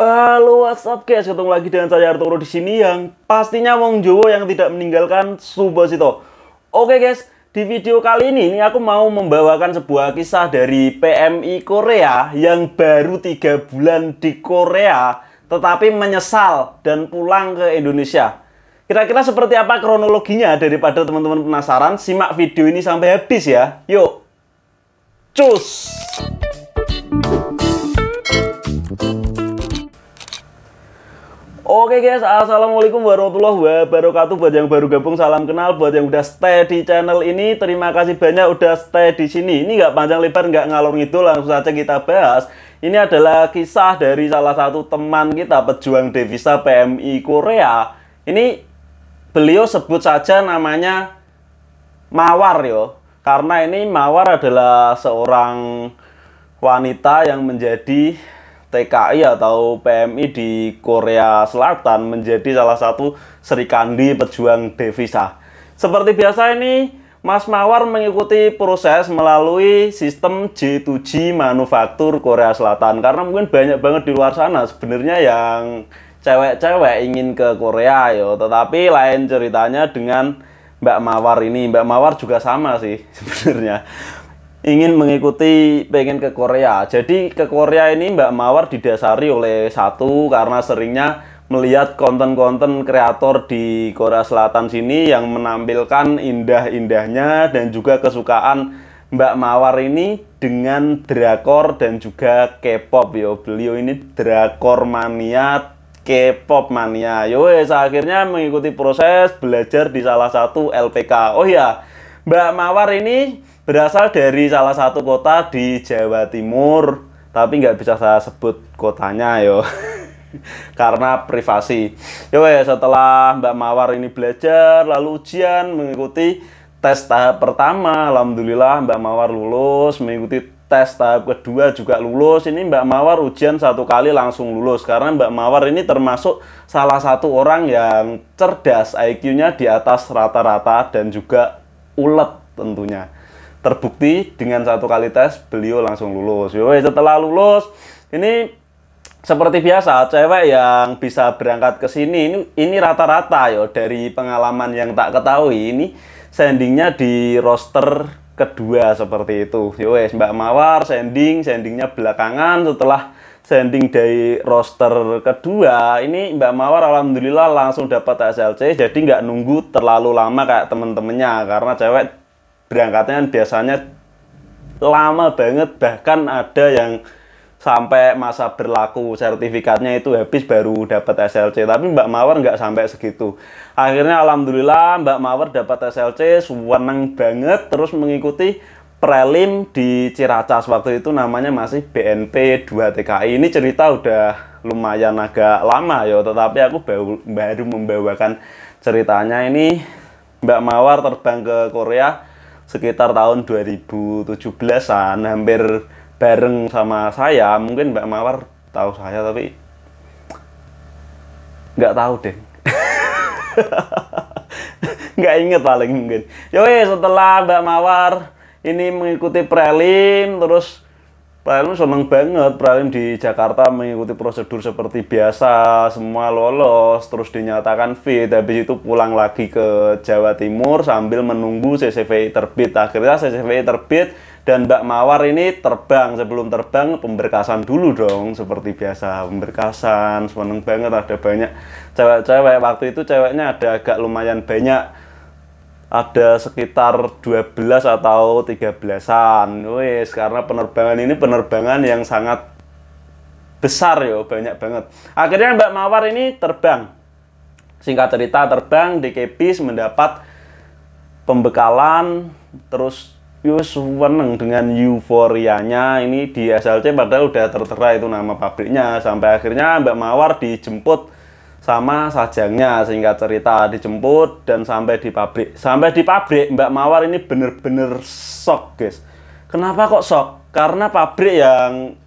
Halo, what's up guys? Ketemu lagi dengan saya Arturo di sini yang pastinya wong Jawa yang tidak meninggalkan Subasito. Oke guys, di video kali ini aku mau membawakan sebuah kisah dari PMI Korea yang baru 3 bulan di Korea tetapi menyesal dan pulang ke Indonesia. Kira-kira seperti apa kronologinya? Daripada teman-teman penasaran, simak video ini sampai habis ya. Yuk, cus! Oke guys, assalamualaikum warahmatullahi wabarakatuh. Buat yang baru gabung, salam kenal. Buat yang udah stay di channel ini, terima kasih banyak udah stay di sini. Ini nggak panjang lebar, nggak ngalor ngidul, langsung saja kita bahas. Ini adalah kisah dari salah satu teman kita, pejuang devisa PMI Korea. Ini beliau sebut saja namanya Mawar yo, karena ini Mawar adalah seorang wanita yang menjadi TKI atau PMI di Korea Selatan, menjadi salah satu Serikandi pejuang devisa. Seperti biasa ini Mas Mawar mengikuti proses melalui sistem J2G manufaktur Korea Selatan, karena mungkin banyak banget di luar sana sebenarnya yang cewek-cewek ingin ke Korea yo, tetapi lain ceritanya dengan Mbak Mawar ini. Mbak Mawar juga sama sih sebenarnya, ingin mengikuti, pengen ke Korea. Jadi ke Korea ini Mbak Mawar didasari oleh satu, karena seringnya melihat konten-konten kreator di Korea Selatan sini yang menampilkan indah-indahnya dan juga kesukaan Mbak Mawar ini dengan drakor dan juga K-pop yo. Beliau ini drakor mania, K-pop mania. Yowes, akhirnya mengikuti proses belajar di salah satu LPK. Oh ya, Mbak Mawar ini berasal dari salah satu kota di Jawa Timur, tapi nggak bisa saya sebut kotanya yo, karena privasi. Yo, setelah Mbak Mawar ini belajar, lalu ujian, mengikuti tes tahap pertama, alhamdulillah Mbak Mawar lulus. Mengikuti tes tahap kedua juga lulus. Ini Mbak Mawar ujian 1 kali langsung lulus, karena Mbak Mawar ini termasuk salah satu orang yang cerdas, IQ-nya di atas rata-rata dan juga ulet tentunya. Terbukti dengan 1 kali tes beliau langsung lulus. Yowes, setelah lulus ini seperti biasa cewek yang bisa berangkat ke sini ini rata-rata yo, dari pengalaman yang tak ketahui ini sendingnya di roster kedua seperti itu. Yowes, Mbak Mawar sendingnya belakangan. Setelah sending dari roster kedua ini Mbak Mawar alhamdulillah langsung dapat SLC, jadi nggak nunggu terlalu lama kayak temen-temennya, karena cewek berangkatnya biasanya lama banget, bahkan ada yang sampai masa berlaku sertifikatnya itu habis baru dapat SLC. Tapi Mbak Mawar nggak sampai segitu. Akhirnya alhamdulillah Mbak Mawar dapat SLC, seneng banget, terus mengikuti prelim di Ciracas. Waktu itu namanya masih BNP 2 TKI. Ini cerita udah lumayan agak lama ya, tetapi aku baru membawakan ceritanya. Ini Mbak Mawar terbang ke Korea sekitar tahun 2017-an, hampir bareng sama saya. Mungkin Mbak Mawar tahu saya, tapi nggak tahu deh. Nggak inget paling mungkin. Yowes, setelah Mbak Mawar ini mengikuti prelim, terus prelim seneng banget. Prelim di Jakarta mengikuti prosedur seperti biasa, semua lolos, terus dinyatakan fit. Habis itu pulang lagi ke Jawa Timur sambil menunggu CCVI terbit. Akhirnya CCVI terbit dan Mbak Mawar ini terbang. Sebelum terbang pemberkasan dulu dong, seperti biasa pemberkasan. Seneng banget, ada banyak cewek-cewek. Waktu itu ceweknya ada agak lumayan banyak, ada sekitar 12 atau 13-an. Wes, karena penerbangan ini penerbangan yang sangat besar yo, banyak banget. Akhirnya Mbak Mawar ini terbang. Singkat cerita, terbang di Kebis, mendapat pembekalan, terus seneng dengan euforianya. Ini di SLC padahal udah tertera itu nama pabriknya. Sampai akhirnya Mbak Mawar dijemput sama sajangnya. Singkat cerita dijemput dan sampai di pabrik. Sampai di pabrik Mbak Mawar ini bener-bener shock guys. Kenapa kok shock? Karena pabrik yang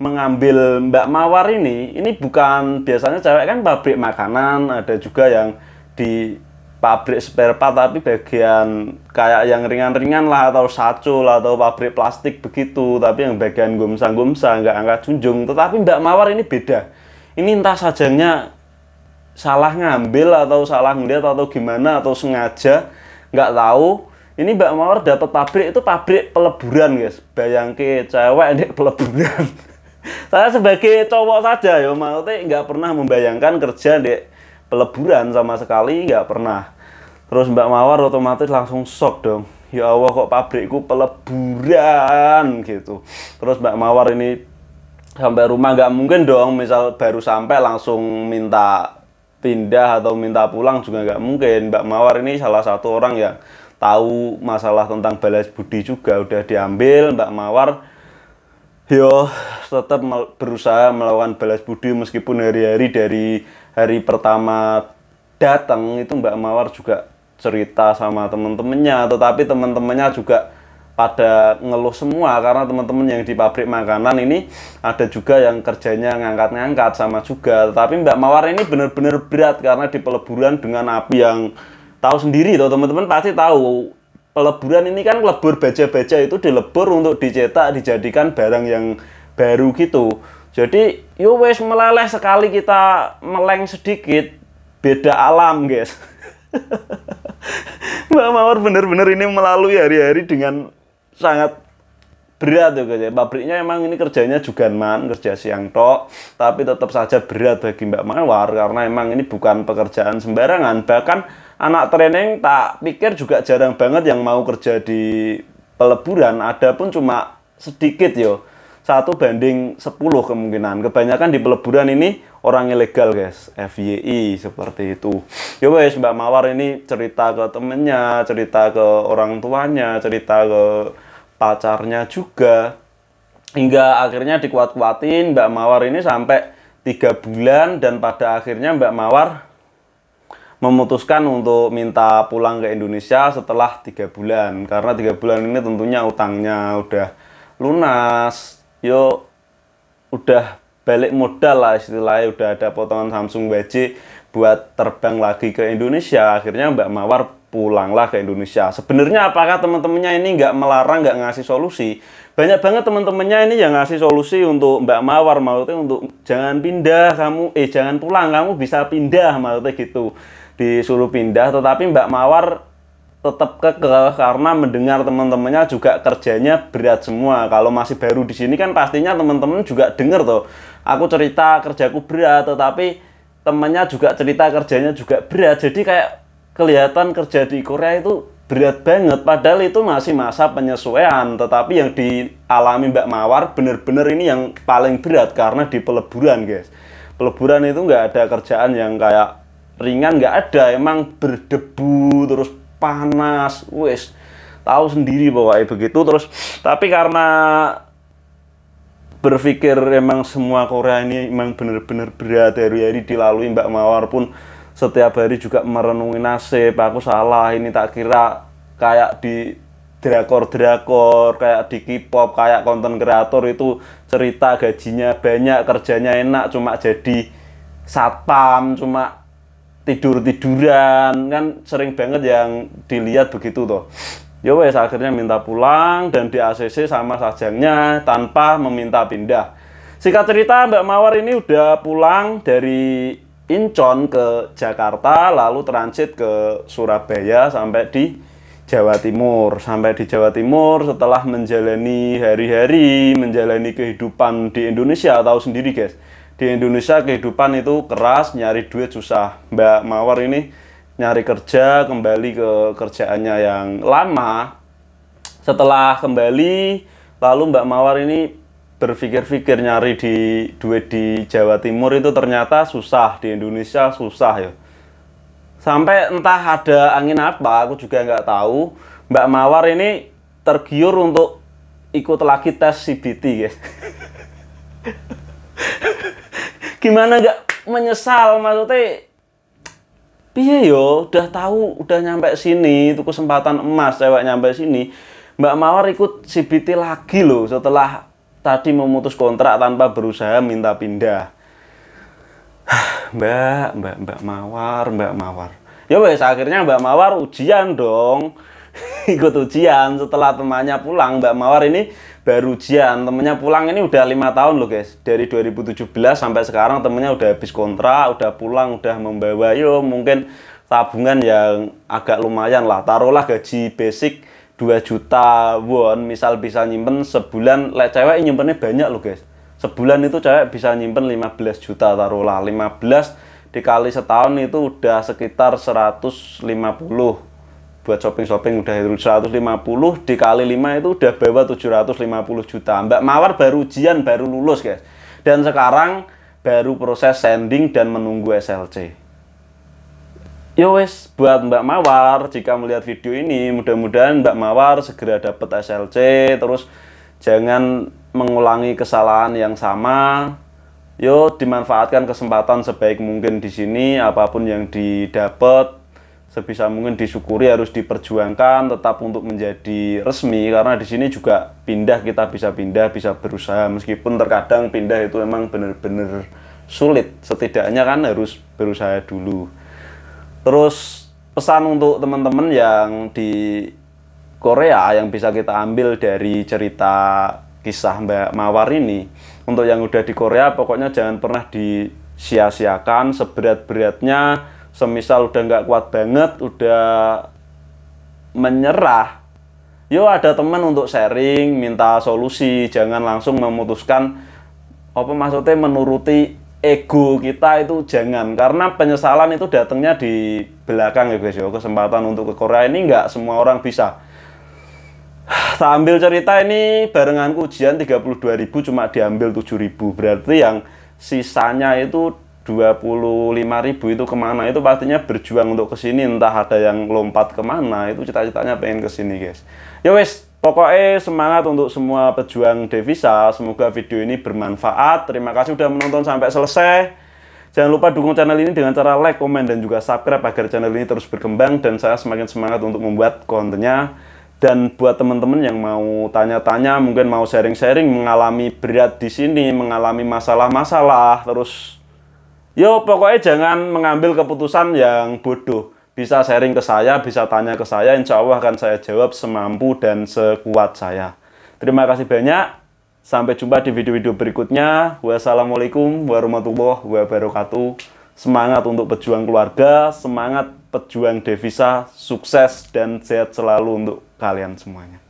mengambil Mbak Mawar ini bukan biasanya cewek kan pabrik makanan, ada juga yang di pabrik spare part tapi bagian kayak yang ringan-ringan lah, atau sacul atau pabrik plastik begitu, tapi yang bagian gomsa-gomsa nggak angkat junjung. Tetapi Mbak Mawar ini beda. ini entah sajangnya salah ngambil atau salah ngeliat atau gimana atau sengaja, nggak tahu. Ini Mbak Mawar dapat pabrik itu pabrik peleburan guys. Bayangke cewek di peleburan. Saya sebagai cowok saja ya, maksudnya nggak pernah membayangkan kerja di peleburan sama sekali, nggak pernah. Terus Mbak Mawar otomatis langsung shock dong. Ya Allah, kok pabrikku peleburan gitu. Terus Mbak Mawar ini sampai rumah nggak mungkin dong, misal baru sampai langsung minta pindah atau minta pulang juga nggak mungkin. Mbak Mawar ini salah satu orang yang tahu masalah tentang balas budi juga, udah diambil. Mbak Mawar yo tetap berusaha melakukan balas budi meskipun hari-hari dari hari pertama datang itu Mbak Mawar juga cerita sama teman-temannya, tetapi teman-temannya juga pada ngeluh semua karena teman-teman yang di pabrik makanan ini ada juga yang kerjanya ngangkat-ngangkat sama juga. Tetapi Mbak Mawar ini benar-benar berat karena di peleburan dengan api yang tahu sendiri toh, teman-teman pasti tahu. Peleburan ini kan lebur baja-baja itu dilebur untuk dicetak, dijadikan barang yang baru gitu. Jadi yo wes meleleh sekali, kita meleng sedikit, beda alam guys. Mbak Mawar bener-bener ini melalui hari-hari dengan sangat berat ya guys. Pabriknya emang ini kerjanya juganman, kerja siang tok, tapi tetap saja berat bagi Mbak Mawar karena emang ini bukan pekerjaan sembarangan. Bahkan anak training tak pikir juga jarang banget yang mau kerja di peleburan, ada pun cuma sedikit yo. 1 banding 10 kemungkinan. Kebanyakan di peleburan ini orang ilegal guys, FYI seperti itu. Ya wes, Mbak Mawar ini cerita ke temennya, cerita ke orang tuanya, cerita ke pacarnya juga, hingga akhirnya dikuat-kuatin Mbak Mawar ini sampai 3 bulan, dan pada akhirnya Mbak Mawar memutuskan untuk minta pulang ke Indonesia setelah 3 bulan karena 3 bulan ini tentunya utangnya udah lunas, yo udah balik modal lah istilahnya, udah ada potongan Samsung BJ buat terbang lagi ke Indonesia. Akhirnya Mbak Mawar pulanglah ke Indonesia. Sebenarnya apakah teman-temannya ini nggak melarang, nggak ngasih solusi? Banyak banget teman-temannya ini yang ngasih solusi untuk Mbak Mawar, maksudnya untuk jangan pindah kamu, jangan pulang, kamu bisa pindah, maksudnya gitu. Disuruh pindah, tetapi Mbak Mawar tetap kekeh karena mendengar teman-temannya juga kerjanya berat semua. Kalau masih baru di sini kan pastinya teman-teman juga denger tuh, aku cerita kerjaku berat, tetapi temannya juga cerita kerjanya juga berat. Jadi kayak kelihatan kerja di Korea itu berat banget, padahal itu masih masa penyesuaian. Tetapi yang dialami Mbak Mawar bener-bener ini yang paling berat karena di peleburan guys. Peleburan itu nggak ada kerjaan yang kayak ringan, nggak ada, emang berdebu terus panas, wes tahu sendiri pokoknya begitu. Terus tapi karena berpikir emang semua Korea ini emang bener-bener berat, hari-hari dilalui, Mbak Mawar pun setiap hari juga merenungi nasib, aku salah, ini tak kira kayak di drakor-drakor, kayak di K-pop, kayak konten kreator itu cerita gajinya banyak, kerjanya enak, cuma jadi satpam, cuma tidur-tiduran, kan sering banget yang dilihat begitu toh. Ya wes, akhirnya minta pulang dan di ACC sama sajangnya tanpa meminta pindah. Singkat cerita, Mbak Mawar ini udah pulang dari Incheon ke Jakarta, lalu transit ke Surabaya sampai di Jawa Timur. Sampai di Jawa Timur setelah menjalani hari-hari, menjalani kehidupan di Indonesia, tahu sendiri guys. Di Indonesia kehidupan itu keras, nyari duit susah. Mbak Mawar ini nyari kerja, kembali ke kerjaannya yang lama. Setelah kembali, lalu Mbak Mawar ini berpikir-pikir nyari duit di Jawa Timur itu ternyata susah, di Indonesia susah ya. Sampai entah ada angin apa, aku juga nggak tahu, Mbak Mawar ini tergiur untuk ikut lagi tes CBT guys. Gimana gak menyesal, maksudnya piye yo, udah tahu, udah nyampe sini, itu kesempatan emas cewek nyampe sini. Mbak Mawar ikut CBT lagi loh setelah tadi memutus kontrak tanpa berusaha minta pindah. Mbak Mawar. Ya wes, akhirnya Mbak Mawar ujian dong. ikut ujian. Setelah temannya pulang, Mbak Mawar ini baru ujian. Temennya pulang ini udah 5 tahun loh guys. Dari 2017 sampai sekarang temennya udah habis kontrak, udah pulang, udah membawa yo mungkin tabungan yang agak lumayan lah. Taruhlah gaji basic 2 juta won, misal bisa nyimpen sebulan. Cewek nyimpennya banyak loh guys. Sebulan itu cewek bisa nyimpen 15 juta, taruhlah 15 dikali setahun itu udah sekitar 150. Buat shopping-shopping udah 150 dikali 5 itu udah bawa 750 juta. Mbak Mawar baru ujian, baru lulus guys. Dan sekarang baru proses sending dan menunggu SLC. Yo wes, buat Mbak Mawar, jika melihat video ini, mudah-mudahan Mbak Mawar segera dapat SLC, terus jangan mengulangi kesalahan yang sama. Yo, dimanfaatkan kesempatan sebaik mungkin di sini, apapun yang didapat, sebisa mungkin disyukuri, harus diperjuangkan tetap untuk menjadi resmi, karena di sini juga pindah, kita bisa pindah, bisa berusaha, meskipun terkadang pindah itu emang bener-bener sulit, setidaknya kan harus berusaha dulu. Terus pesan untuk teman-teman yang di Korea yang bisa kita ambil dari cerita kisah Mbak Mawar ini, untuk yang udah di Korea pokoknya jangan pernah disia-siakan seberat-beratnya. Semisal udah nggak kuat banget, udah menyerah, yo ada teman untuk sharing, minta solusi, jangan langsung memutuskan apa maksudnya menuruti ego kita, itu jangan, karena penyesalan itu datangnya di belakang ya guys. Kesempatan untuk ke Korea ini nggak semua orang bisa. Tak ambil cerita ini barenganku ujian 32.000 cuma diambil 7.000, berarti yang sisanya itu 25.000 itu kemana? Itu pastinya berjuang untuk kesini, entah ada yang lompat kemana, itu cita-citanya pengen kesini guys. Ya wes, pokoknya semangat untuk semua pejuang devisa. Semoga video ini bermanfaat. Terima kasih sudah menonton sampai selesai. Jangan lupa dukung channel ini dengan cara like, komen, dan juga subscribe agar channel ini terus berkembang dan saya semakin semangat untuk membuat kontennya. Dan buat teman-teman yang mau tanya-tanya, mungkin mau sharing-sharing, mengalami berat di sini, mengalami masalah-masalah, terus yo pokoknya jangan mengambil keputusan yang bodoh. Bisa sharing ke saya, bisa tanya ke saya, insya Allah akan saya jawab semampu dan sekuat saya. Terima kasih banyak. Sampai jumpa di video-video berikutnya. Wassalamualaikum warahmatullahi wabarakatuh. Semangat untuk pejuang keluarga, semangat pejuang devisa, sukses dan sehat selalu untuk kalian semuanya.